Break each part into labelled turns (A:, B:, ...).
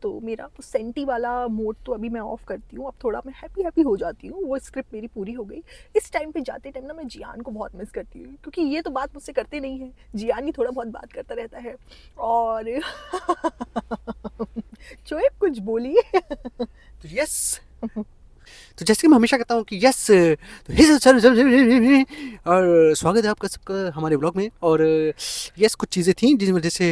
A: तो मेरा वो सेंटी वाला मोड तो अभी मैं ऑफ करती हूँ, अब थोड़ा मैं हैप्पी हैप्पी हो जाती हूँ, वो स्क्रिप्ट मेरी पूरी हो गई। इस टाइम पे जाते टाइम ना मैं जियान को बहुत मिस करती हूँ, क्योंकि ये तो बात मुझसे करते नहीं है, जियान ही थोड़ा बहुत बात करता रहता है। और शोएब कुछ बोलिए।
B: तो यस, तो जैसे कि मैं हमेशा कहता हूँ कि यस, तो और स्वागत है आपका सबका हमारे ब्लॉग में। और यस, कुछ चीज़ें थी जिस वजह से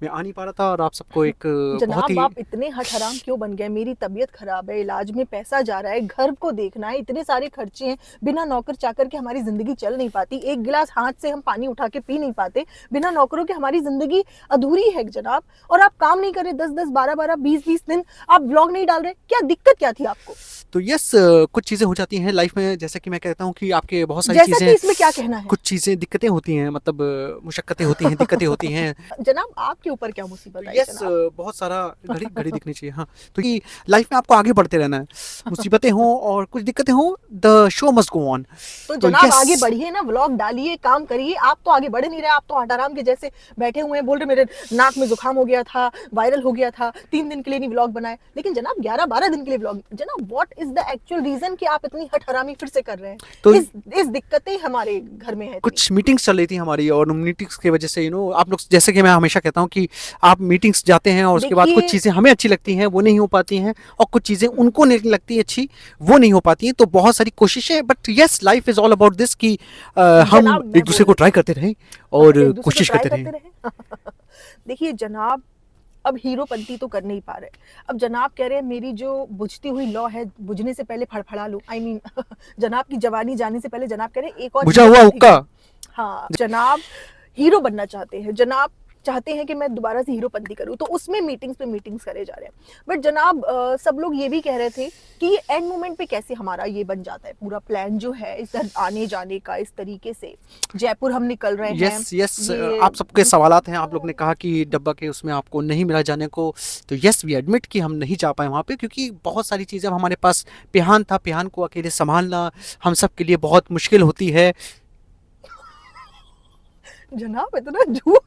B: मैं आ नहीं पा रहा था और आप सबको एक बहुत
A: जनाब
B: ही
A: आप इतने हठ हराम क्यों बन गए? मेरी तबीयत खराब है, इलाज में पैसा जा रहा है, घर को देखना है, इतने सारे खर्चे हैं, बिना नौकर चाकर के हमारी जिंदगी चल नहीं पाती, एक गिलास हाथ से हम पानी उठा के पी नहीं पाते, बिना नौकरों के हमारी जिंदगी अधूरी है जनाब। और आप काम नहीं कर रहे, 10-10, 12-12, 20-20 दिन आप ब्लॉग नहीं डाल रहे, क्या दिक्कत क्या थी आपको?
B: तो यस, कुछ चीज़ें हो जाती हैं लाइफ में, जैसे कि मैं कहता हूँ कि आपके बहुत सारी
A: जैसा कि
B: चीज़ें,
A: इसमें क्या कहना है?
B: कुछ चीज़ें दिक्कतें होती हैं, मतलब मुशक्क़तें होती हैं, दिक्कतें होती हैं।
A: जनाब आपके ऊपर क्या मुसीबत आई
B: यस,
A: जनाब?
B: बहुत सारा घड़ी घड़ी दिखनी चाहिए। हाँ, तो ये लाइफ में आपको आगे बढ़ते रहना है, मुसीबतें हों और कुछ दिक्कतें हों, the show must go on.
A: तो
B: तो
A: जनाब
B: यस,
A: आगे बढ़िए ना, व्लॉग डालिए, काम करिए। आप तो आगे बढ़ नहीं रहे, आप तो हटाराम के जैसे बैठे हुए हैं, बोल रहे मेरे नाक में जुकाम हो गया था, वायरल हो गया था, 3 दिन के लिए नहीं व्लॉग बनाए। लेकिन जनाब 11-12 दिन के लिए व्लॉग, जनाब what is the actual reason कि आप इतनी हठहरामी फिर से कर रहे हैं?
B: तो
A: इस दिक्कतें हमारे घर में है इतनी।
B: कुछ मीटिंग्स चल रही थी हमारी, और मीटिंग्स की वजह से आप लोग, जैसे कि मैं हमेशा कहता हूँ कि आप मीटिंग्स जाते हैं और उसके बाद कुछ
A: देखिए
B: चीज़ें हमें अच्छी लगती हैं वो नहीं हो पाती हैं, और कुछ चीज़ें उनको नहीं लगती अच्छी, वो नहीं हो पाती हैं। तो बहुत सारी कोशिशें, but yes, life is all about this कि हम
A: जनाब
B: एक
A: मैं
B: दूसरे
A: बोल
B: को ट्राई करते रहें और
A: एक दूसरे को
B: कोशिश
A: ट्राई
B: करते
A: करते
B: रहें।
A: रहे। देखिए जनाब, अब हीरोपंती तो कर नहीं पा रहे। अब जनाब कह रहे हैं मेरी जो बुझती हुई लौ है, बुझने से पहले फड़फड़ा लूं, आई मीन जनाब की जवानी जाने से पहले जनाब कह रहे हैं एक और
B: बुझा
A: हीरो
B: हुआ
A: पंथी
B: हुक्का।
A: करूं। हाँ जनाब, हीरो बनना चाहते हैं जनाब, चाहते हैं कि मैं दोबारा से हीरोपंती करूं, तो उसमें मीटिंग्स पे मीटिंग्स करे जा रहे हैं। बट जनाब सब लोग ये भी कह रहे थे कि ये एंड मोमेंट पे कैसे हमारा ये बन जाता है पूरा प्लान जो है इधर आने जाने का, इस तरीके से जयपुर हम निकल रहे हैं।
B: यस यस,
A: ये
B: आप सबके सवालात हैं। आप लोग ने कहा कि डब्बा के उसमें आपको नहीं मिला जाने को, तो यस, वी एडमिट कि हम नहीं जा पाए वहाँ पे, क्योंकि बहुत सारी चीज़ें अब हमारे पास। पिहान था, पिहान को अकेले संभालना हम सब के लिए बहुत मुश्किल होती है।
A: जनाब इतना झूठ।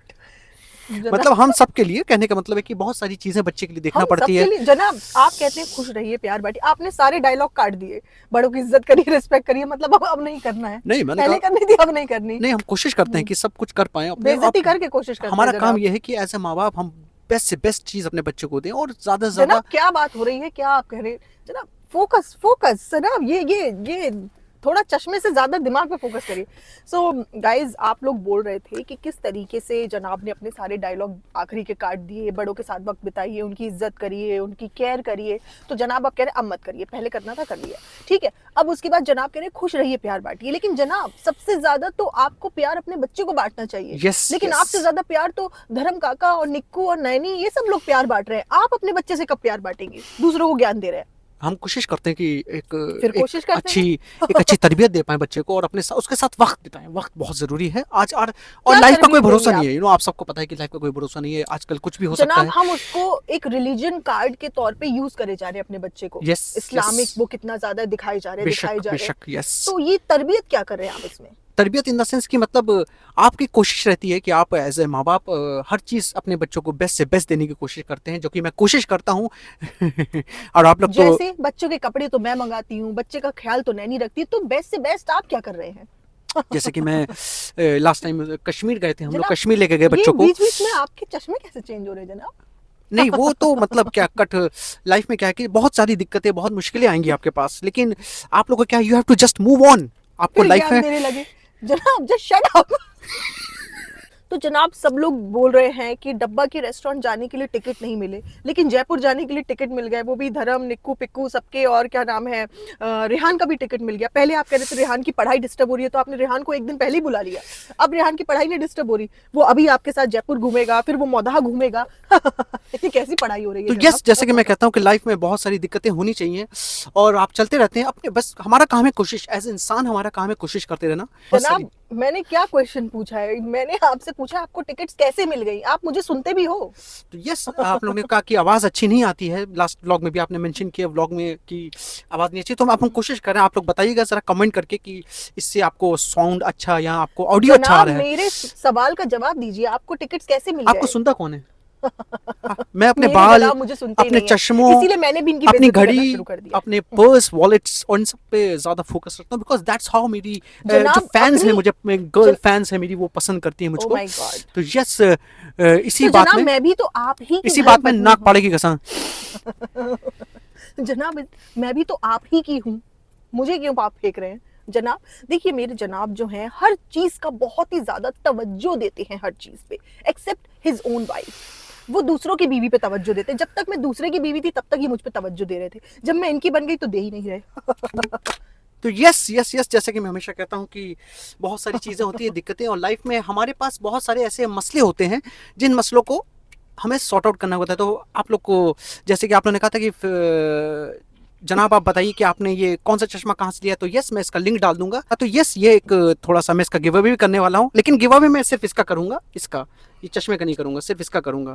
B: मतलब
A: जनाब
B: हम सब के लिए, कहने का मतलब है कि बहुत सारी चीज़ें बच्चे के लिए देखना
A: हम
B: पड़ती
A: सबके
B: है।
A: लिए जनाब, आप कहते हैं खुश रहिए प्यार बांटिए, आपने सारे डायलॉग काट दिए। बड़ों की इज्जत करिए, रिस्पेक्ट करिए, मतलब अब नहीं करना है।
B: नहीं, मैंने
A: पहले
B: कहा
A: करनी थी, अब नहीं करनी।
B: नहीं, हम कोशिश करते हैं कि सब कुछ कर पाएँ अपने
A: बेइज्जती
B: आप।
A: करके कोशिश करते हैं
B: हमारा काम
A: जनाब।
B: ये है कि एज़ अ माँ-बाप हम बेस्ट से बेस्ट चीज़ अपने बच्चों को दें, और ज़्यादा से
A: जनाब
B: ज़्यादा।
A: क्या बात हो रही है, क्या आप कह रहे हैं? जनाब फोकस फोकस जनाब, ये थोड़ा चश्मे से ज्यादा दिमाग पे फोकस करिए। सो गाइज, आप लोग बोल रहे थे कि किस तरीके से जनाब ने अपने सारे डायलॉग आखिरी के काट दिए, बड़ों के साथ वक्त बिताइए, उनकी इज्जत करिए, उनकी केयर करिए। तो जनाब आप कह रहे हैं अब मत करिए, पहले करना था कर लिया, ठीक है। अब उसके बाद जनाब कह रहे हैं खुश रहिए प्यार बांटिए, लेकिन जनाब सबसे ज्यादा तो आपको प्यार अपने बच्चे को बांटना चाहिए।
B: यस
A: लेकिन
B: यस,
A: आपसे ज्यादा प्यार तो धर्म काका और निक्कू और नैनी, ये सब लोग प्यार बांट रहे हैं। आप अपने बच्चे से कब प्यार बांटेंगे? दूसरों को ज्ञान दे रहे हैं,
B: हम कोशिश करते हैं कि
A: फिर
B: एक
A: कोशिश करते
B: अच्छी
A: हैं।
B: एक अच्छी तरबियत दे पाएँ बच्चे को, और अपने उसके साथ वक़्त बिताएँ। वक़्त बहुत ज़रूरी है आज। और
A: क्या
B: लाइफ़ का कोई
A: तरबियत देंगे
B: भरोसा नहीं
A: आप?
B: है, आप सबको पता है कि लाइफ़ का कोई भरोसा नहीं है, आजकल कुछ भी हो सकता
A: जनाब
B: है।
A: हम उसको एक रिलीजन कार्ड के तौर पे यूज करे जा रहे हैं अपने बच्चे को।
B: यस यस,
A: इस्लामिक वो कितना ज्यादा दिखाए जा रहे हैं, दिखाए
B: बेशक
A: जा रहे हैं।
B: बेशक, यस।
A: तो ये तरबियत क्या कर रहे हैं आप इसमें?
B: तरबियत इन द सेंस कि मतलब आपकी कोशिश रहती है कि आप एज़ अ माँ-बाप हर चीज़ अपने बच्चों को बेस्ट से बेस्ट देने की कोशिश करते हैं, जो कि मैं कोशिश करता हूँ। और आप लोग तो,
A: जैसे बच्चों के कपड़े तो मैं मंगाती हूँ, बच्चे का ख्याल तो नैनी रखती है, तो बेस्ट से बेस्ट आप क्या कर रहे हैं?
B: जैसे कि मैं लास्ट टाइम कश्मीर गए थे, हम लोग
A: जनाब
B: कश्मीर लेके गए
A: ये
B: बच्चों को।
A: बीच बीच में आपके चश्मे कैसे चेंज हो रहे हैं जनाब?
B: नहीं, वो तो मतलब क्या, कट लाइफ में क्या है कि बहुत सारी दिक्कतें, बहुत मुश्किलें आएँगी आपके पास, लेकिन आप लोगों को क्या, you have to just move on. आपको
A: फिर
B: लाइफ
A: ज्ञान
B: में,
A: देने लगे। जनाब जस्ट शट अप। तो जनाब सब लोग बोल रहे हैं कि डब्बा की रेस्टोरेंट जाने के लिए टिकट नहीं मिले, लेकिन जयपुर जाने के लिए टिकट मिल गए, वो भी धर्म निक्कू पिक्कू सबके, और क्या नाम है, रेहान का भी टिकट मिल गया। पहले आप कह रहे थे रेहान की पढ़ाई डिस्टर्ब हो रही है, तो आपने रेहान को एक दिन पहले ही बुला लिया। अब रेहान की पढ़ाई नहीं डिस्टर्ब हो रही, वो अभी आपके साथ जयपुर घूमेगा, फिर वो मौदाह घूमेगा। ये कैसी पढ़ाई हो रही
B: तो
A: है
B: यस, जैसे कि
A: जनाब?
B: मैं कहता हूँ कि लाइफ में बहुत सारी दिक्कतें होनी चाहिए, और आप चलते रहते हैं अपने, बस हमारा काम है कोशिश, एज इंसान हमारा काम है कोशिश करते रहना। बहुत सारी,
A: जनाब मैंने क्या क्वेश्चन पूछा है? मैंने आपसे पूछा आपको टिकट्स कैसे मिल गई, आप मुझे सुनते भी हो?
B: तो यस, आप लोगों ने कहा कि आवाज़ अच्छी नहीं आती है, लास्ट व्लॉग में भी आपने मेंशन किया व्लॉग में कि आवाज़ नहीं अच्छी, तो हम कोशिश कर रहे हैं। आप लोग बताइएगा ज़रा कमेंट करके कि इससे आपको साउंड अच्छा या आपको ऑडियो अच्छा आ
A: जनाब
B: रहा है।
A: मेरे सवाल का जवाब दीजिए, आपको टिकट्स कैसे मिल
B: आपको
A: गए?
B: सुनता कौन है? हाँ, मैं अपने
A: मेरे
B: बाल,
A: जनाब मुझे सुनते ही
B: अपने
A: नहीं है,
B: चश्मों,
A: इसीलिए मैंने भी इनकी
B: अपनी
A: बेइज्जती करना
B: घड़ी,
A: शुरू कर दिया।
B: अपने पर्स, वॉलेट्स और इन सब पे ज़्यादा फोकस रखता हूँ, बिकॉज़ दैट्स हाउ मेरी जो
A: जनाब
B: फैन्स हैं
A: अपनी
B: मुझे, गर्ल
A: जन,
B: फैन्स हैं मेरी, वो पसंद करती हैं
A: ओ
B: मुझको।
A: My God.
B: तो यस, इसी
A: तो
B: बात
A: जनाब
B: में,
A: मैं भी तो आप ही की
B: इसी
A: घर
B: बात में
A: पत्नी
B: नाक
A: हूँ।
B: पाड़े की कसम।
A: जनाब मैं भी तो आप ही की हूँ, मुझे क्यों पाप फेंक रहे हैं जनाब? देखिए मेरे जनाब जो हैं हर चीज का बहुत ही ज्यादा तवज्जो देते हैं, हर चीज पे, एक्सेप्ट हिज ओन वाइफ। वो दूसरों की बीवी पे तवज्जो देते हैं। जब तक मैं दूसरे की बीवी थी तब तक ये मुझ पे तवज्जो दे रहे थे, जब मैं इनकी बन गई तो दे ही नहीं रहे।
B: तो यस यस यस, जैसे कि मैं हमेशा कहता हूँ कि बहुत सारी चीज़ें होती है, दिक्कतें, और लाइफ में हमारे पास बहुत सारे ऐसे मसले होते हैं जिन मसलों को हमें सॉर्ट आउट करना होता है। तो आप लोग को, जैसे कि आप लोगों ने कहा था कि जनाब आप बताइए कि आपने ये कौन सा चश्मा कहाँ से लिया, तो यस मैं इसका लिंक डाल दूंगा। तो यस, ये एक थोड़ा सा मैं इसका गिव अवे भी करने वाला हूँ, लेकिन गिव अवे मैं सिर्फ इसका करूंगा, इसका, ये चश्मे का नहीं करूंगा, सिर्फ इसका करूंगा,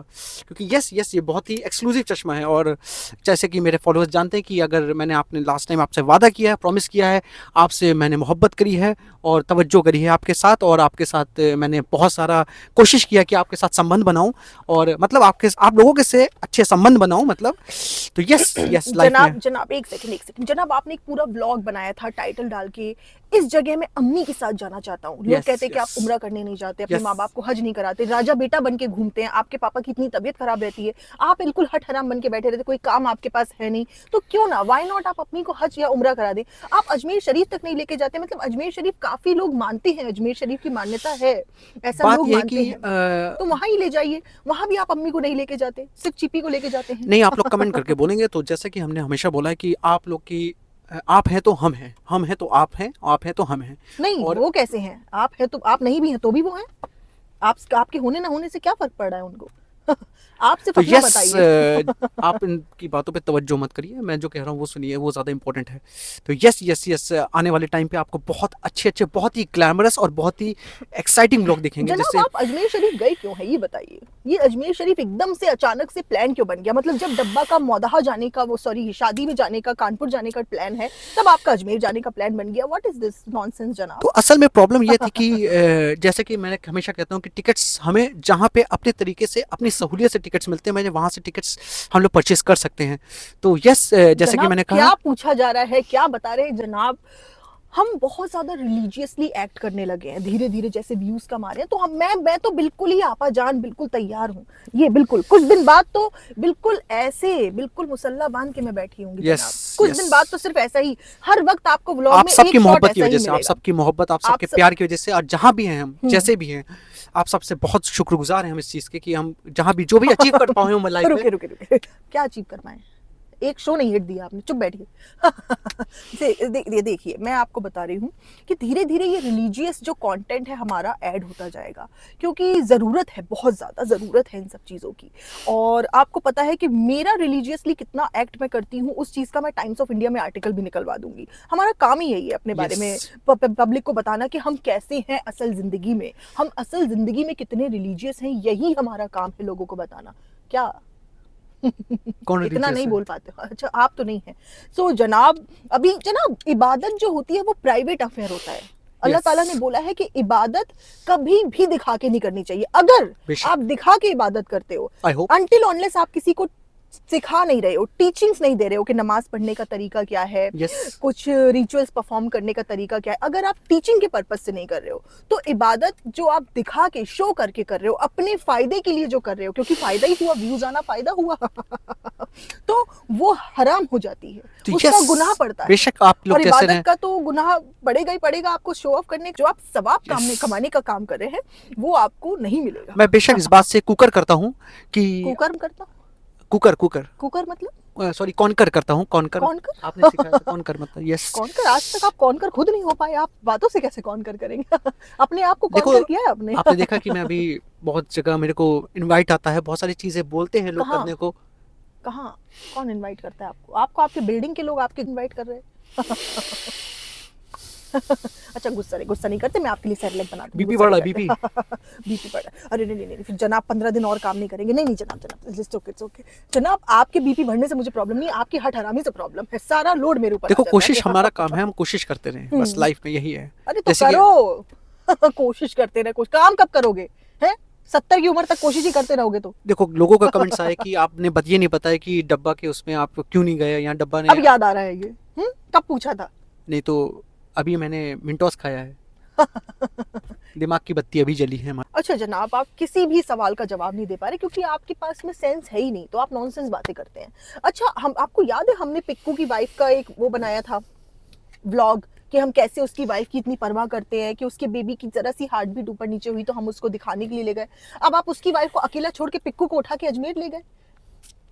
B: क्योंकि यस यस ये बहुत ही एक्सक्लूसिव चश्मा है। और जैसे कि मेरे फॉलोअर्स जानते हैं कि अगर मैंने, आपने लास्ट टाइम आपसे वादा किया है, प्रॉमिस किया है, आपसे मैंने मोहब्बत करी है और तवज्जो करी है आपके साथ, और आपके साथ मैंने बहुत सारा कोशिश किया कि आपके साथ संबंध बनाऊं, और मतलब आप लोगों के से अच्छे संबंध बनाऊं, मतलब। तो यस यस, लाइफ
A: जनाब
B: में
A: जनाब एक सेकंड जनाब, आपने एक पूरा ब्लॉग बनाया था टाइटल डाल के, इस जगह मैं अम्मी के साथ जाना चाहता हूँ। लोग
B: यस
A: कहते हैं कि आप
B: यस
A: उम्रा करने नहीं जाते, अपने
B: यस,
A: माँ बाप को हज नहीं कराते, राजा बेटा बन के घूमते हैं, आपके पापा की इतनी तबीयत खराब रहती है, आप बिल्कुल हट हराम बन के बैठे रहते, कोई काम आपके पास है नहीं, तो क्यों ना, व्हाई नॉट आप अम्मी को हज या उम्रा करा दें। आप अजमेर शरीफ तक नहीं लेके जाते, मतलब अजमेर शरीफ काफी लोग मानते हैं, अजमेर शरीफ की मान्यता है, ऐसा
B: बात
A: लोग
B: यह है
A: मानते
B: कि
A: हैं, तो वहां ही ले जाइए। वहां भी आप अम्मी को नहीं लेके जाते, सिर्फ चिपी को लेके जाते हैं।
B: नहीं, आप लोग कमेंट करके बोलेंगे, तो जैसे कि हमने हमेशा बोला है कि आप लोग की, आप हैं तो हम हैं तो आप हैं, आप हैं तो हम हैं।
A: नहीं
B: और
A: वो कैसे हैं, आप है तो आप नहीं भी हैं तो भी वो हैं, आपके होने ना होने से क्या फर्क पड़ रहा है उनको? आप सिर्फ
B: तो
A: अपना
B: यस,
A: बताइए।
B: आप इनकी बातों पे तवज्जो मत करिए, मैं जो कह रहा हूँ वो सुनिए, वो ज़्यादा इंपॉर्टेंट है। तो यस यस यस, आने वाले टाइम पे आपको बहुत अच्छे अच्छे, बहुत ही ग्लैमरस और बहुत ही एक्साइटिंग ब्लॉग दिखेंगे,
A: जनाब
B: जिससे
A: आप अजमेर शरीफ गए क्यों है ये बताइए? ये अजमेर शरीफ एकदम से अचानक से प्लान क्यों बन गया? मतलब जब डब्बा का मौदाहा जाने का, वो सॉरी शादी में जाने का, कानपुर जाने का प्लान है, तब आपका अजमेर जाने का प्लान बन गया। व्हाट इज दिस नॉनसेंस जनाब?
B: तो असल में प्रॉब्लम ये थी कि जैसे कि मैंने हमेशा कहता हूँ कि टिकट्स हमें जहाँ पे अपने तरीके से, अपनी सहूलियत से टिकट्स मिलते हैं, मैंने वहाँ से टिकट्स हम लोग परचेज कर सकते हैं। तो यस, जैसे कि
A: जनाब
B: मैंने कहा,
A: क्या पूछा जा रहा है, क्या बता रहे हैं जनाब? हम बहुत ज्यादा रिलीजियसली एक्ट करने लगे हैं धीरे धीरे, जैसे व्यूज कमा रहे हैं, तो मैं तो बिल्कुल ही आपा जान बिल्कुल तैयार हूँ। ये बिल्कुल कुछ दिन बाद तो बिल्कुल ऐसे बिल्कुल मुसल्ला बांध के मैं बैठी होंगी
B: यस
A: जनाब। कुछ
B: यस,
A: दिन बाद तो सिर्फ ऐसा ही, हर वक्त आपको व्लॉग
B: आप
A: में
B: सबकी
A: एक शॉट
B: मोहब्बत की
A: ऐसा ही
B: वजह से, आप
A: मिलेगा।
B: सबकी मोहब्बत, आप
A: आप
B: सबके
A: सब,
B: प्यार की वजह से, और जहाँ भी हैं हम, जैसे भी हैं, आप सबसे बहुत शुक्रगुजार हैं हम इस चीज़ के, कि हम जहाँ भी जो भी अचीव कर पाए हम लाइफ में।
A: रुके रुके रुके, क्या अचीव कर पाए? एक शो नहीं हिट दिया आपने, चुप बैठिए। देखिए मैं आपको बता रही हूँ कि धीरे धीरे ये रिलीजियस जो कंटेंट है हमारा ऐड होता जाएगा, क्योंकि ज़रूरत है, बहुत ज़्यादा ज़रूरत है इन सब चीज़ों की। और आपको पता है कि मेरा रिलीजियसली कितना एक्ट मैं करती हूँ, उस चीज़ का मैं टाइम्स ऑफ इंडिया में आर्टिकल भी निकलवा दूंगी। हमारा काम ही यही है अपने बारे में
B: यस,
A: पब्लिक को बताना कि हम कैसे हैं असल ज़िंदगी में, हम असल ज़िंदगी में कितने रिलीजियस हैं, यही हमारा काम है लोगों को बताना। क्या
B: कौन
A: इतना
B: रिलीजियस
A: नहीं
B: है?
A: बोल पाते हो? अच्छा आप तो नहीं है। सो जनाब अभी जनाब इबादत जो होती है वो प्राइवेट अफेयर होता है। अल्लाह ताला ने
B: यस,
A: बोला है कि इबादत कभी भी दिखा के नहीं करनी चाहिए। अगर
B: बेशक,
A: आप दिखा के इबादत करते हो,
B: आई होप,
A: अनटिल ऑनलेस आप किसी को सिखा नहीं रहे हो, टीचिंग्स नहीं दे रहे हो कि नमाज पढ़ने का तरीका क्या है,
B: यस,
A: कुछ रिचुअल्स परफॉर्म करने का तरीका क्या है, अगर आप टीचिंग के पर्पज से नहीं कर रहे हो, तो इबादत जो आप दिखा के शो करके कर रहे हो, अपने फायदे के लिए जो कर रहे हो, क्योंकि फायदा ही हुआ, व्यूज आना फायदा हुआ, तो वो हराम हो जाती है,
B: तो
A: उसका
B: यस,
A: गुनाह पड़ता है।
B: बेशक आप लोग
A: और
B: जैसे
A: इबादत
B: हैं,
A: का तो गुनाह पड़ेगा ही पड़ेगा, आपको शो ऑफ करने, जो आप सवाब
B: यस,
A: कमाने का काम कर रहे हैं वो आपको नहीं मिलेगा।
B: मैं बेशक इस बात से कुकर करता हूँ कि,
A: कुकर्म करता,
B: कुकर कुकर,
A: कुकर मतलब
B: सॉरी, कॉन्कर करता हूँ, कॉन्कर,
A: कौन कर?
B: आपने सिखाया था कॉन्कर मतलब, यस।
A: कॉन्कर आज तक आप कॉन्कर खुद नहीं हो पाए, आप बातों से कैसे कॉन्कर करेंगे? अपने आप को
B: देखो,
A: कॉन्कर किया है आपने?
B: आपने देखा कि मैं अभी बहुत जगह मेरे को इनवाइट आता है, बहुत सारी चीजें बोलते हैं लोग
A: कहाँ
B: करने को।
A: कहाँ कौन इनवाइट करता है आपको? आपको आपके बिल्डिंग के लोग आपके इनवाइट कर रहे हैं? अच्छा गुस्सा नहीं करते, मैं आपके लिए सेरेलैक बना दूंगी।
B: बीपी
A: गुस्सा
B: बढ़ रहा
A: नहीं
B: है, बीपी।
A: करते। बीपी बढ़ रहा है, अरे नहीं फिर जनाब 15 दिन और काम नहीं करेंगे। नहीं जनाब जनाब इट्स ओके जनाब, आपके बीपी बढ़ने से मुझे प्रॉब्लम नहीं है, आपकी हट हरामी से प्रॉब्लम है, सारा लोड मेरे ऊपर आ
B: देखो,
A: जाता है।
B: कोशिश हमारा काम है, हम कोशिश करते रहें, बस लाइफ में यही है।
A: अरे तो
B: जैसे कि
A: करो। कोशिश करते रहे, कुछ काम कब करोगे हैं? 70 की उम्र तक कोशिश ही करते रहोगे तो।
B: देखो लोगों का कमेंट्स आए कि आपने ये नहीं बताया कि डब्बा के उसमें आप क्यों नहीं गए, यहाँ डब्बा ने।
A: अब याद आ रहा है ये, कब पूछा था?
B: नहीं तो अभी मैंने मिंटोस खाया है। दिमाग की बत्ती अभी जली है हमारी।
A: अच्छा जनाब, आप किसी भी सवाल का जवाब नहीं दे पा रहे क्योंकि आपके पास में सेंस है ही नहीं, तो आप नॉनसेंस बातें करते हैं। अच्छा, हम आपको याद है हमने पिक्कू की वाइफ का एक वो बनाया था व्लॉग, कि हम कैसे उसकी वाइफ की इतनी परवाह करते हैं, कि उसके बेबी की जरा सी हार्ट बीट ऊपर नीचे हुई तो हम उसको दिखाने के लिए ले गए। अब आप उसकी वाइफ को अकेला छोड़ के पिक्कू को उठा के अजमेर ले गए,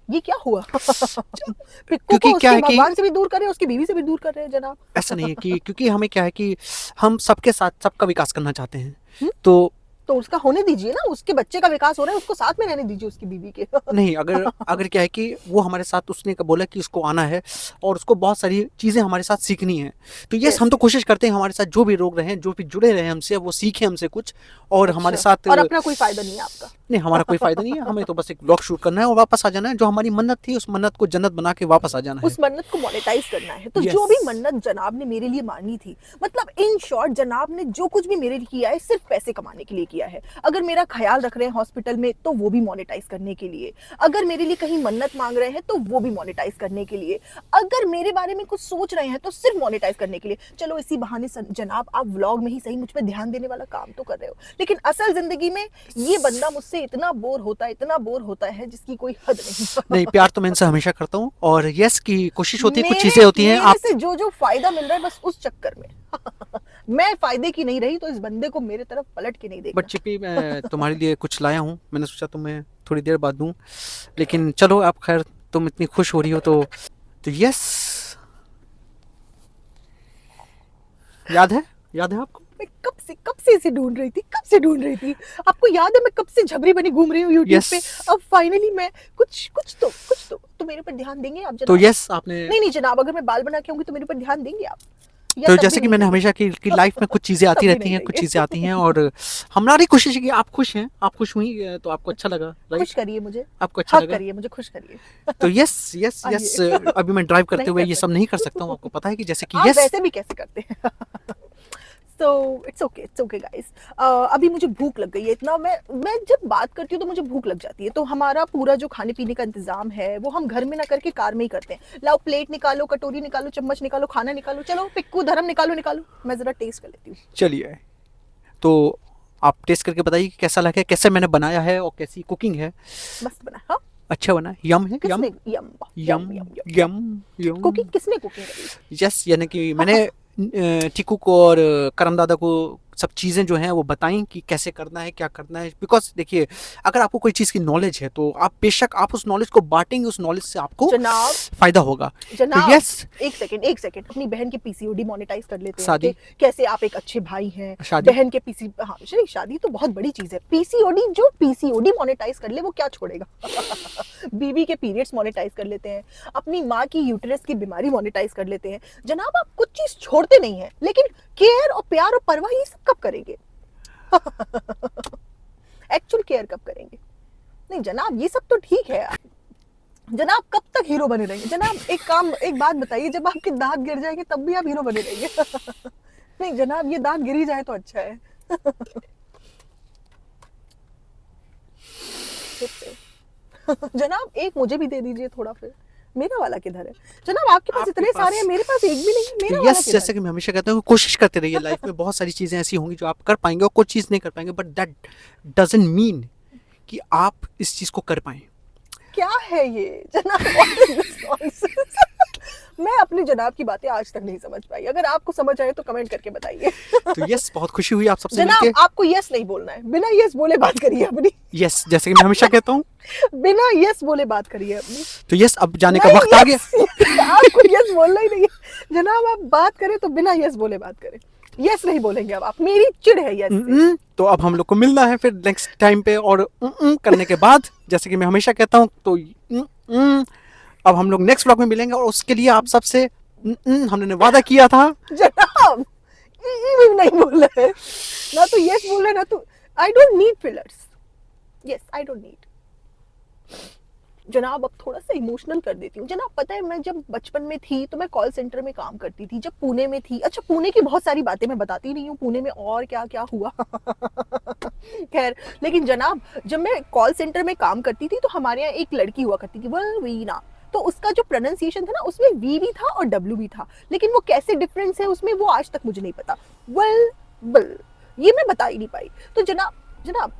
A: ये क्या हुआ? पिक्कू
B: क्योंकि
A: को
B: क्या
A: उसके
B: है कि
A: भगवान से भी दूर कर रहे हैं, उसकी बीवी से भी दूर कर रहे हैं जनाब।
B: ऐसा नहीं है कि क्योंकि हमें क्या है कि हम सबके साथ सबका विकास करना चाहते हैं।
A: हम्म?
B: तो
A: तो उसका होने दीजिए ना, उसके बच्चे का विकास हो रहा है, उसको साथ में रहने दीजिए उसकी बीवी के।
B: नहीं, अगर अगर क्या है कि वो हमारे साथ, उसने बोला कि उसको आना है और उसको बहुत सारी चीज़ें हमारे साथ सीखनी है। तो यस,
A: Yes.
B: हम तो कोशिश करते हैं हमारे साथ जो भी लोग रहे, जो भी जुड़े रहे हमसे, वो सीखें हमसे कुछ और हमारे
A: अच्छा,
B: साथ।
A: और अपना कोई फायदा नहीं है आपका।
B: नहीं, हमारा कोई फायदा नहीं है, हमें तो बस एक ब्लॉग शूट करना है और वापस आ जाना है। जो हमारी मन्नत थी उस मन्नत को जन्नत बना के वापस आ जाना है।
A: उस मन्नत को मोनेटाइज करना है। तो
B: Yes.
A: जो भी मन्नत जनाब ने मेरे लिए मांगी थी, मतलब इन शॉर्ट जनाब ने जो कुछ भी मेरे लिए किया है सिर्फ पैसे कमाने के लिए किया है। अगर मेरा ख्याल रख रहे हैं हॉस्पिटल में तो वो भी मोनेटाइज करने के लिए, अगर मेरे लिए कहीं मन्नत मांग रहे हैं तो वो भी मोनेटाइज करने के लिए, अगर मेरे बारे में कुछ सोच रहे हैं तो सिर्फ मोनेटाइज करने के लिए। चलो इसी बहाने जनाब आप व्लॉग में ही सही मुझ पर ध्यान देने वाला काम तो कर रहे हो, लेकिन असल जिंदगी में ये बंदा मुझसे इतना बोर होता है जिसकी कोई हद नहीं।
B: नहीं, प्यार तो मैं इनसे हमेशा करता हूँ और यस की कोशिश होती है, कुछ
A: मेरे
B: चीज़ें होती हैं
A: मेरे
B: आप।
A: से जो फायदा मिल रहा है बस उस चक्कर में मैं फायदे की नहीं रही तो इस बंदे को मेरे तरफ पलट के नहीं देखना।
B: बट चिप्पी, मैं तुम्हारे लिए कुछ लाया हूँ, मैंने सोचा तुम्हें थोड़ी देर बाद दूँ, लेकिन चलो आप, खैर तुम इतनी खुश हो रही हो तो यस। याद है आपको?
A: मैं कब से इसे ढूंढ रही थी। आपको याद है मैं कब से झबरी बनी घूम रही हूँ यूट्यूब
B: Yes.
A: पे। अब फाइनली मैं कुछ तो मेरे पर ध्यान देंगे आप जनाब?
B: तो यस, आपने
A: नहीं जनाब, अगर मैं बाल बना के आऊंगी तो मेरे पर ध्यान देंगे आप? या
B: तो
A: तब
B: जैसे
A: भी
B: कि
A: नहीं
B: मैंने
A: देंगे?
B: हमेशा की लाइफ में कुछ चीज़ें आती
A: तब भी
B: रहती
A: नहीं
B: हैं, कुछ
A: देंगे।
B: चीज़ें आती हैं और हमारी कोशिश है कि आप खुश हैं, आप खुश हुई तो आपको अच्छा लगा,
A: खुश
B: राइट?
A: करिए मुझे,
B: आपको अच्छा
A: हक
B: लगा
A: करिए मुझे, खुश करिए।
B: तो यस।
A: आइए।
B: अभी मैं ड्राइव करते
A: नहीं
B: हुए
A: कर
B: ये सब नहीं कर सकता हूँ, आपको पता है कि जैसे कि
A: आप
B: यस।
A: वैसे भी कैसे करते हैं? So it's okay guys. अभी मुझे भूख लग गई है इतना, मैं जब बात करती हूँ तो मुझे भूख लग जाती है। तो हमारा पूरा जो खाने पीने का इंतजाम है वो हम घर में ना करके कार में ही करते हैं। लाओ प्लेट निकालो, कटोरी निकालो, चम्मच निकालो, खाना निकालो, चलो पिक्कू धर्म निकालो, मैं जरा टेस्ट कर लेती हूँ।
B: चलिए, तो आप टेस्ट करके बताइए कि कैसा लगा, कैसे मैंने बनाया है और कैसी कुकिंग है।
A: मस्त बना। हाँ,
B: अच्छा बना है, यम है, यम
A: किसने? यम
B: यम यम यम।
A: कुकिंग किसने कुकिंग करी?
B: यस, यानी कि मैंने टीकू को और करम दादा को सब चीज़ें जो हैं वो बताएं कि कैसे करना है, क्या करना है। बिकॉज देखिए, अगर आपको कोई चीज़ की नॉलेज है तो आप बेशक आप उस नॉलेज को बांटेंगे, उस नॉलेज से आपको
A: जनाब
B: फायदा होगा।
A: जनाब
B: तो यस,
A: एक सेकंड, अपनी बहन के पीसीओडी मोनेटाइज कर लेते हैं
B: शादी।
A: कि कैसे आप एक अच्छे भाई हैं।
B: शादी।
A: बहन के पीसी, हाँ नहीं, शादी तो बहुत बड़ी चीज है। पीसीओडी, जो पीसीओडी मोनेटाइज कर ले वो क्या छोड़ेगा? बीवी के पीरियड्स मोनेटाइज कर लेते हैं, अपनी माँ की यूटेरस की बीमारी मोनेटाइज कर लेते हैं। जनाब आप कुछ चीज छोड़ते नहीं है, लेकिन केयर और प्यार और परवाह ये सब कब करेंगे? एक्चुअल केयर कब करेंगे? नहीं जनाब, ये सब तो ठीक है। जनाब कब तक हीरो बने रहेंगे? जनाब एक बात बताइए, जब आपके दांत गिर जाएंगे तब भी आप हीरो बने रहेंगे? नहीं जनाब, ये दांत गिरी जाए तो अच्छा है। जनाब एक मुझे भी दे दीजिए थोड़ा, फिर मेरा वाला किधर है? जनाब आपके पास
B: आपके
A: इतने सारे हैं, मेरे पास एक भी नहीं है, मेरा वाला
B: यस,
A: किधर
B: जैसे
A: है?
B: कि मैं हमेशा कहता हूँ, कोशिश करते रहिए। लाइफ में बहुत सारी चीज़ें ऐसी होंगी जो आप कर पाएंगे और कुछ चीज़ नहीं कर पाएंगे, बट दैट डजंट मीन कि आप इस चीज़ को कर पाएं।
A: क्या है ये जनाब? What is this nonsense? मैं अपनी जनाब की बातें आज तक नहीं समझ पाई। अगर आपको समझ आए तो कमेंट करके बताइए।
B: तो यस, बहुत खुशी हुई आप सबसे
A: जनाब
B: मिलके।
A: आपको यस नहीं बोलना है, बिना यस बोले बात करिए अपनी।
B: यस, जैसे कि मैं हमेशा कहता हूँ,
A: बिना यस बोले बात करिए अपनी।
B: तो यस, अब जाने का
A: नहीं,
B: वक्त आ गया।
A: आपको यस बोलना ही नहीं है जनाब। आप बात करें तो बिना यस बोले बात करें। यस नहीं बोलेंगे अब आप, मेरी चिढ़ है यस से।
B: तो अब हम लोग को मिलना है फिर नेक्स्ट टाइम पे, और करने के बाद, जैसे कि मैं हमेशा कहता हूँ, तो अब हम लोग नेक्स्ट ब्लॉग में मिलेंगे और उसके लिए आप सबसे हमने वादा किया था।
A: जनाब भी नहीं बोल रहे, ना तो यस बोल रहे ना तो I don't need fillers. Yes I don't need. जनाब अब थोड़ा सा इमोशनल कर देती हूँ। जनाब पता है, मैं जब बचपन में थी तो मैं कॉल सेंटर में काम करती थी, जब पुणे में थी। अच्छा पुणे की बहुत सारी बातें मैं बताती नहीं हूँ, पुणे में और क्या क्या हुआ। खैर, लेकिन जनाब, जब मैं कॉल सेंटर में काम करती थी तो हमारे यहाँ एक लड़की हुआ करती थी, वीना। तो उसका जो प्रोनाउंसिएशन था ना, उसमें वी भी था और डब्ल्यू भी था, लेकिन वो कैसे डिफरेंस है उसमें, वो आज तक मुझे नहीं पता। वेल वेल, ये मैं बता ही नहीं पाई। तो जनाब, जनाब,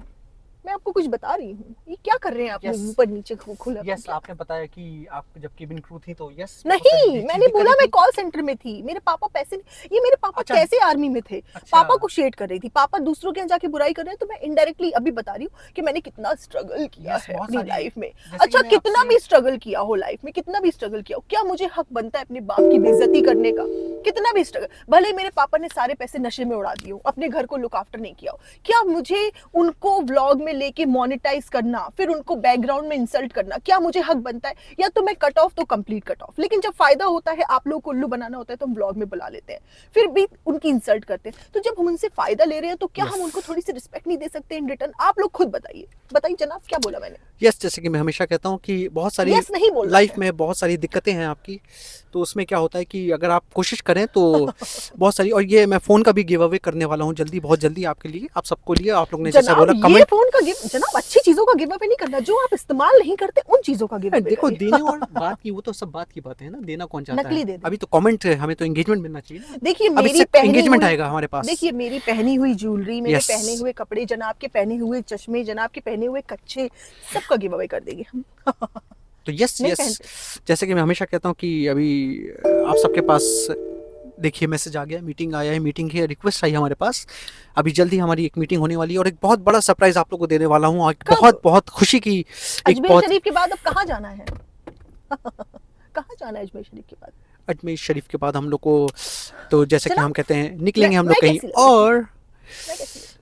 A: मैं आपको कुछ बता रही हूँ, ये क्या कर रहे हैं आप
B: Yes.
A: ऊपर नीचे खुला?
B: यस, आपने बताया कि आप जब केबिन क्रू थी तो यस
A: नहीं, मैंने बोला मैं कॉल सेंटर में थी, मेरे पापा पैसे, ये मेरे पापा
B: अच्छा।
A: कैसे आर्मी में थे?
B: अच्छा।
A: पापा को शेड कर रही थी, पापा दूसरों के यहाँ जाके बुराई कर रहे हैं, तो मैं इनडायरेक्टली अभी बता रही हूँ कि मैंने कितना स्ट्रगल किया
B: Yes,
A: है
B: बहुत
A: अपनी
B: सारी-
A: लाइफ में।
B: जैसे
A: अच्छा,
B: कि मैं
A: कितना
B: आपसे-
A: भी स्ट्रगल किया हो लाइफ में, कितना भी स्ट्रगल किया हो, क्या मुझे हक बनता है अपने बाप की बेइज्जती करने का? कितना भी स्ट्रगल, भले मेरे पापा ने सारे पैसे नशे में उड़ा दिए हो, अपने घर को लुक आफ्टर नहीं किया हो, क्या मुझे उनको व्लॉग में लेके मोनेटाइज करना, फिर उनको बैकग्राउंड में इंसल्ट करना, क्या मुझे हक बनता है? या तो मैं कट ऑफ तो कंप्लीट कट ऑफ, लेकिन जब फायदा होता है, आप लोगों को उल्लू बनाना होता है, तो हम व्लॉग में बुला लेते हैं, फिर भी उनकी इंसल्ट करते हैं। तो जब हम उनसे फायदा ले रहे हैं तो क्या हम उनको थोड़ी सी रिस्पेक्ट नहीं दे सकते इन रिटर्न? आप लोग खुद बताइए, बताइए जनाब, क्या बोला मैंने?
B: यस, जैसे कि मैं हमेशा कहता हूँ कि बहुत सारी
A: यस नहीं बोल
B: लाइफ में बहुत सारी दिक्कतें हैं आपकी, तो उसमें क्या होता है कि अगर आप कोशिश करें तो बहुत सारी, और ये मैं फ़ोन का भी गिव अवे करने वाला हूँ जल्दी, बहुत जल्दी आपके लिए, आप सबको लिए। आप लोग ने जैसे बोला
A: जनाब, ये
B: कमेंट,
A: फोन का गिव, जनाब अच्छी चीजों का गिव अवे नहीं करना, जो आप इस्तेमाल नहीं करते उन चीजों का गिव अवे
B: देखो
A: करिए।
B: देने और बात की, वो तो सब बात की बातें है ना, देना कौन चाहता
A: नकली
B: है?
A: दे दे।
B: अभी तो कमेंट, हमें तो एंगेजमेंट मिलना चाहिए ना।
A: देखिए
B: अभी
A: मेरी
B: से
A: पहनी
B: एंगेजमेंट
A: हुई,
B: आएगा हमारे पास।
A: देखिए मेरी पहनी हुई ज्वेलरी, मेरे
B: Yes.
A: पहने हुए कपड़े, जनाब के पहने हुए चश्मे, जनाब के पहने हुए कच्छे, सबका गिव अवे कर देंगे हम।
B: तो यस
A: नहीं
B: यस,
A: पहनते।
B: जैसे कि मैं हमेशा कहता हूँ कि अभी आप सबके पास देखिए मैसेज आ गया, मीटिंग आया है, मीटिंग की रिक्वेस्ट आई है हमारे पास। अभी जल्दी हमारी एक मीटिंग होने वाली है और एक बहुत बड़ा सरप्राइज आप लोगों को देने वाला हूँ, और
A: कब?
B: बहुत बहुत खुशी की एक
A: अजमेर
B: बहुत,
A: शरीफ के बाद अब कहाँ जाना है? कहाँ जाना है अजमेर शरीफ के बाद?
B: अजमेर शरीफ के बाद हम लोग को, तो जैसे कि
A: जनाब,
B: हम कहते हैं निकलेंगे हम
A: मैं
B: लोग कहीं
A: कैसी लगती
B: और।
A: मैं कैसी लगती?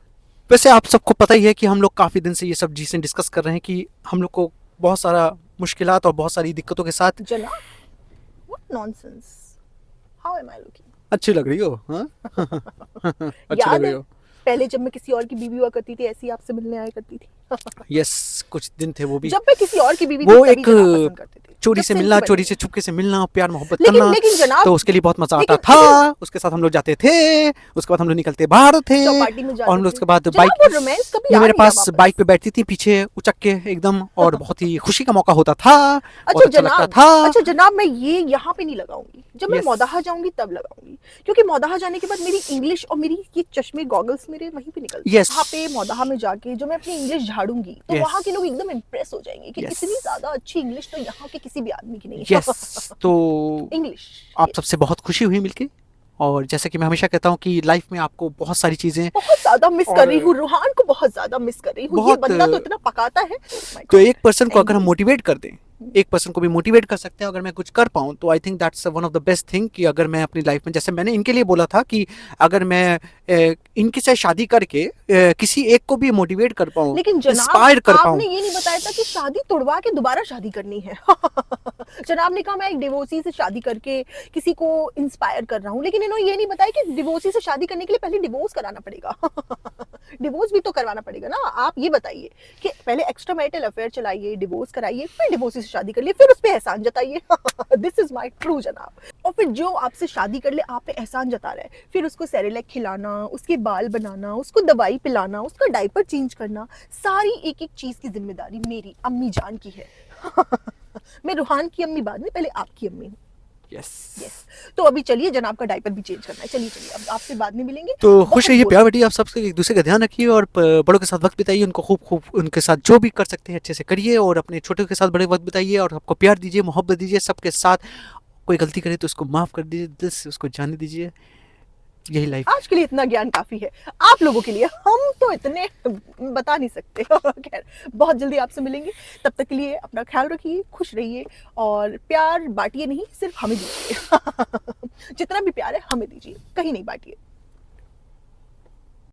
B: वैसे आप सबको पता ही है कि हम लोग काफ़ी दिन से ये सब चीज़ें डिस्कस कर रहे हैं कि हम लोग को बहुत सारा मुश्किलात और बहुत सारी दिक्कतों के साथ
A: जनाब, what nonsense, how am I looking?
B: अच्छी लग रही हो, हाँ? अच्छी
A: याद
B: लग रही
A: है
B: हो।
A: पहले जब मैं किसी और की बीवी हुआ करती थी, ऐसी आपसे मिलने आया करती थी।
B: यस, कुछ दिन थे वो भी,
A: जब मैं किसी और की बीवी
B: वो
A: थी तभी
B: एक
A: जनाब पसंद करते थे।
B: चोरी
A: जब
B: से
A: इनकी
B: मिलना,
A: बनी
B: चोरी
A: थी।
B: से छुपके से मिलना, प्यार मोहब्बत
A: लेकिन
B: करना,
A: लेकिन जनाब,
B: तो उसके लिए बहुत मजा आता
A: लेकिन-
B: था। उसके साथ हम लोग जाते थे, उसके बाद हम लोग निकलते बाहर थे,
A: चौपाटी में जाते
B: और हम लोग
A: थे।
B: उसके बाद
A: जनाब,
B: बाइक,
A: वो रोमांस कभी
B: ये
A: आ
B: मेरे
A: नहीं रहा
B: पास
A: वापस।
B: बाइक पे बैठती थी पीछे उचक के एकदम, और बहुत ही खुशी का मौका होता था, बहुत
A: अच्छा
B: अच्छा लगता
A: जनाब,
B: था।
A: अच्छा जनाब, मैं ये यहाँ पे नहीं लगाऊंगी, जब मैं
B: Yes.
A: मौदाहा जाऊंगी तब लगाऊंगी, क्योंकि मौदाहा जाने के बाद मेरी इंग्लिश और मेरी ये चश्मे गॉगल्स मेरे वहीं पे निकलते हैं।
B: Yes.
A: वहाँ पे मौदाहा में जाके जो मैं अपनी इंग्लिश झाड़ूंगी, तो
B: Yes.
A: वहाँ के लोग एकदम इम्प्रेस हो जाएंगे कि
B: Yes.
A: इतनी ज्यादा अच्छी इंग्लिश तो यहाँ के किसी भी आदमी की नहीं है।
B: यस, तो
A: इंग्लिश।
B: आप सबसे बहुत खुशी हुई मिलके, और जैसे कि मैं हमेशा कहता हूँ कि लाइफ में आपको बहुत सारी चीजें,
A: बहुत ज्यादा मिस
B: और-
A: कर रही हूँ, रूहान को बहुत ज्यादा मिस कर रही हूँ। ये
B: बहुत-
A: बंदा तो इतना पकाता है। My
B: तो
A: God.
B: एक पर्सन को अगर हम
A: Angry.
B: मोटिवेट कर दें, एक पर्सन को भी मोटिवेट कर सकते हैं अगर मैं कुछ कर पाऊँ, तो I think that's one of the best thing कि अगर मैं अपनी लाइफ में, जैसे मैंने इनके लिए बोला था कि अगर मैं इनके साथ शादी करके किसी एक को भी मोटिवेट कर पाऊँ,
A: लेकिन
B: इंस्पायर
A: जनाब,
B: कर पाऊँ।
A: आपने ये नहीं बताया था कि शादी तोड़वा के दोबारा शादी करनी है। जनाब ने कहा मैं एक डिवोर्सी से शादी करके किसी को इंस्पायर कर रहा हूँ, लेकिन इन्होंने ये नहीं बताया कि डिवोर्सी से शादी करने के लिए पहले डिवोर्स कराना पड़ेगा। डिवोर्स भी तो करवाना पड़ेगा ना। आप ये बताइए कि पहले एक्स्ट्रा मैरिटल अफेयर चलाइए, डिवोर्स कराइए, फिर डिवोर्सी से शादी कर लिए, फिर उस पे एहसान जताइए। दिस इज माय ट्रू जनाब। और फिर जो आपसे शादी कर ले, आप पे एहसान जता रहा है, फिर उसको सेरेलैक खिलाना, उसके बाल बनाना, उसको दवाई पिलाना, उसका डायपर चेंज करना, सारी एक एक चीज की जिम्मेदारी मेरी अम्मी जान की है। मैं रूहान की अम्मी बाद में, पहले आपकी अम्मी हूँ।
B: यस,
A: यस, तो अभी चलिए, जनाब का डायपर भी चेंज करना है। चलिए चलिए, अब आपसे बाद में मिलेंगे।
B: तो
A: बहुत
B: खुश रहिए,
A: बहुत-
B: प्यार बांटिए, आप सबसे एक दूसरे का ध्यान रखिए, और बड़ों के साथ वक्त बिताइए, उनको खूब खूब उनके साथ जो भी कर सकते हैं अच्छे से करिए, और अपने छोटों के साथ बड़े वक्त बिताइए, और आपको प्यार दीजिए, मोहब्बत दीजिए सबके साथ। कोई गलती करे तो उसको माफ़ कर दीजिए, दिल से उसको जाने दीजिए। यही लाइफ।
A: आज के लिए इतना ज्ञान काफी है आप लोगों के लिए, हम तो इतने बता नहीं सकते। खैर, बहुत जल्दी आपसे मिलेंगे, तब तक के लिए अपना ख्याल रखिए, खुश रहिए, और प्यार बांटिए नहीं, सिर्फ हमें दीजिए। जितना भी प्यार है हमें दीजिए, कहीं नहीं बांटिए।